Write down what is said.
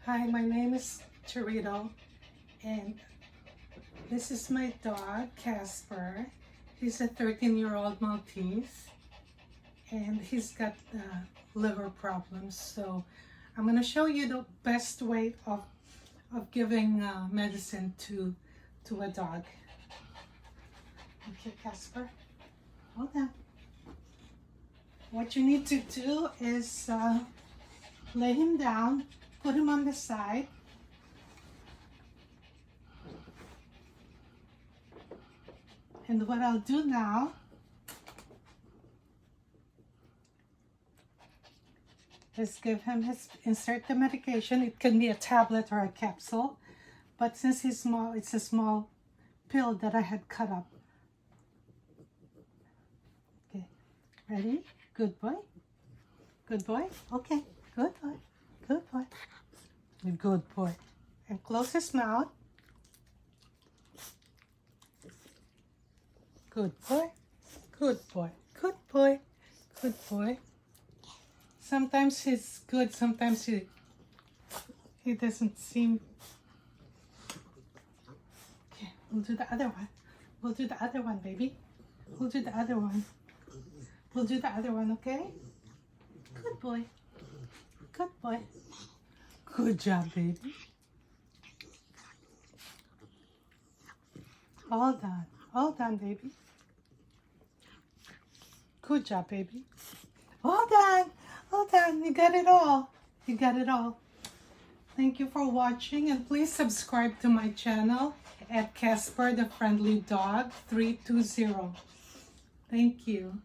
Hi, my name is Chirito, and this is my dog, Casper. He's a 13-year-old Maltese, and he's got liver problems. So I'm going to show you the best way of giving medicine to a dog. Okay, Casper, hold on. What you need to do is lay him down, put him on the side. And what I'll do now is give him insert the medication. It can be a tablet or a capsule, but since he's small, it's a small pill that I had cut up. Okay, ready? Good boy. Good boy. Okay, good boy. Good boy. Good boy. And close his mouth. Good boy. Good boy. Good boy. Good boy. Sometimes he's good, sometimes he doesn't seem. Okay, we'll do the other one. We'll do the other one, baby. We'll do the other one. We'll do the other one, okay? Good boy. Good boy. Good job, baby. All done. All done, baby. Good job, baby. All done. All done. You got it all. You got it all. Thank you for watching, and please subscribe to my channel at Casper the Friendly Dog 320. Thank you.